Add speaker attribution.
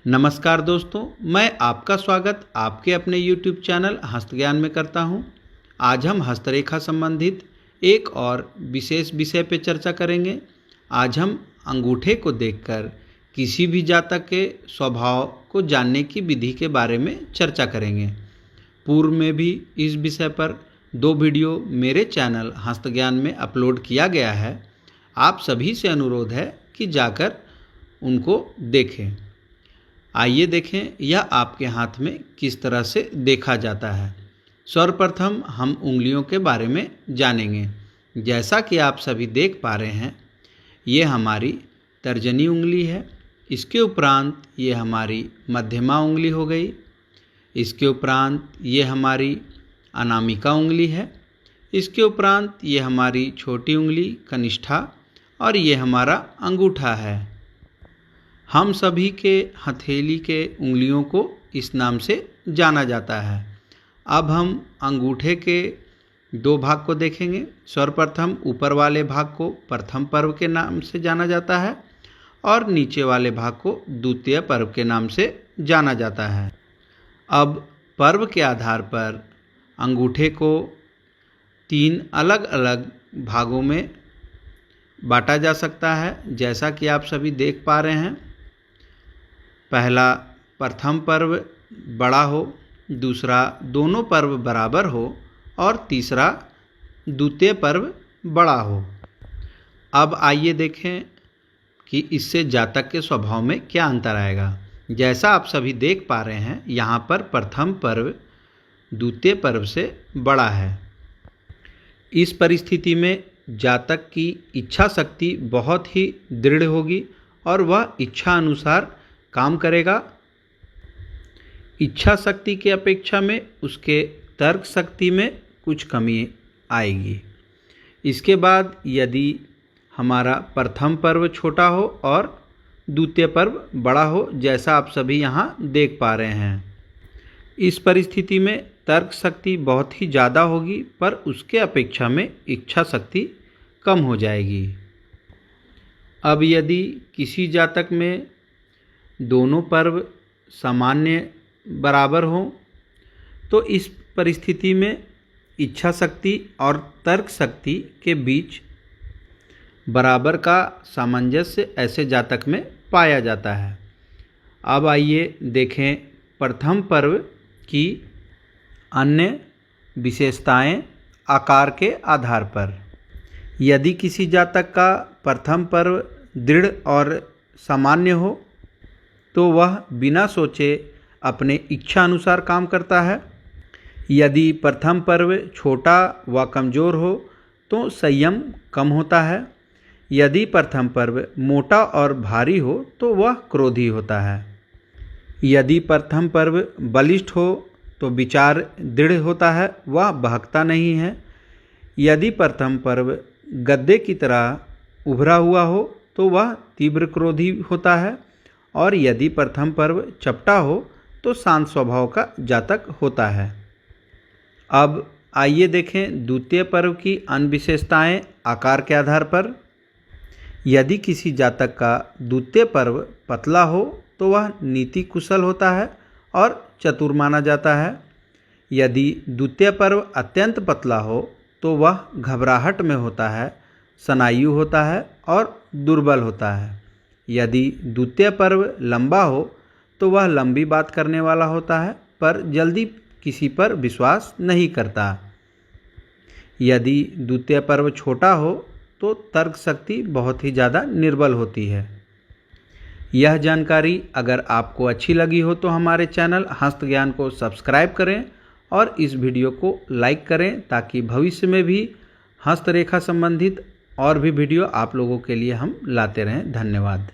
Speaker 1: नमस्कार दोस्तों, मैं आपका स्वागत आपके अपने YouTube चैनल हस्तज्ञान में करता हूं। आज हम हस्तरेखा संबंधित एक और विशेष विषय पर चर्चा करेंगे। आज हम अंगूठे को देखकर किसी भी जातक के स्वभाव को जानने की विधि के बारे में चर्चा करेंगे। पूर्व में भी इस विषय पर 2 वीडियो मेरे चैनल हस्तज्ञान में अपलोड किया गया है। आप सभी से अनुरोध है कि जाकर उनको देखें। आइए देखें यह आपके हाथ में किस तरह से देखा जाता है। सर्वप्रथम हम उंगलियों के बारे में जानेंगे। जैसा कि आप सभी देख पा रहे हैं, ये हमारी तर्जनी उंगली है। इसके उपरांत ये हमारी मध्यमा उंगली हो गई। इसके उपरांत ये हमारी अनामिका उंगली है। इसके उपरांत ये हमारी छोटी उंगली कनिष्ठा और ये हमारा अंगूठा है। हम सभी के हथेली के उंगलियों को इस नाम से जाना जाता है। अब हम अंगूठे के 2 भाग को देखेंगे। सर्वप्रथम ऊपर वाले भाग को प्रथम पर्व के नाम से जाना जाता है और नीचे वाले भाग को द्वितीय पर्व के नाम से जाना जाता है। अब पर्व के आधार पर अंगूठे को 3 अलग अलग भागों में बांटा जा सकता है, जैसा कि आप सभी देख पा रहे हैं। पहला प्रथम पर्व बड़ा हो, दूसरा दोनों पर्व बराबर हो और तीसरा द्वितीय पर्व बड़ा हो। अब आइए देखें कि इससे जातक के स्वभाव में क्या अंतर आएगा। जैसा आप सभी देख पा रहे हैं, यहाँ पर प्रथम पर्व द्वितीय पर्व से बड़ा है। इस परिस्थिति में जातक की इच्छा शक्ति बहुत ही दृढ़ होगी और वह इच्छा अनुसार काम करेगा। इच्छा शक्ति की अपेक्षा में उसके तर्क शक्ति में कुछ कमी आएगी। इसके बाद यदि हमारा प्रथम पर्व छोटा हो और द्वितीय पर्व बड़ा हो, जैसा आप सभी यहाँ देख पा रहे हैं, इस परिस्थिति में तर्क शक्ति बहुत ही ज़्यादा होगी, पर उसके अपेक्षा में इच्छा शक्ति कम हो जाएगी। अब यदि किसी जातक में दोनों पर्व सामान्य बराबर हो, तो इस परिस्थिति में इच्छा शक्ति और तर्क शक्ति के बीच बराबर का सामंजस्य ऐसे जातक में पाया जाता है। अब आइए देखें प्रथम पर्व की अन्य विशेषताएं आकार के आधार पर। यदि किसी जातक का प्रथम पर्व दृढ़ और सामान्य हो, तो वह बिना सोचे अपने इच्छा अनुसार काम करता है। यदि प्रथम पर्व छोटा व कमज़ोर हो, तो संयम कम होता है। यदि प्रथम पर्व मोटा और भारी हो, तो वह क्रोधी होता है। यदि प्रथम पर्व बलिष्ठ हो, तो विचार दृढ़ होता है, वह बहकता नहीं है। यदि प्रथम पर्व गद्दे की तरह उभरा हुआ हो, तो वह तीव्र क्रोधी होता है। और यदि प्रथम पर्व चपटा हो, तो शांत स्वभाव का जातक होता है। अब आइए देखें द्वितीय पर्व की अन्य विशेषताएं आकार के आधार पर। यदि किसी जातक का द्वितीय पर्व पतला हो, तो वह नीति कुशल होता है और चतुर माना जाता है। यदि द्वितीय पर्व अत्यंत पतला हो, तो वह घबराहट में होता है, स्नायु होता है और दुर्बल होता है। यदि द्वितीय पर्व लंबा हो, तो वह लंबी बात करने वाला होता है, पर जल्दी किसी पर विश्वास नहीं करता। यदि द्वितीय पर्व छोटा हो, तो तर्क शक्ति बहुत ही ज़्यादा निर्बल होती है। यह जानकारी अगर आपको अच्छी लगी हो, तो हमारे चैनल हस्तज्ञान को सब्सक्राइब करें और इस वीडियो को लाइक करें, ताकि भविष्य में भी हस्तरेखा संबंधित और भी वीडियो आप लोगों के लिए हम लाते रहें। धन्यवाद।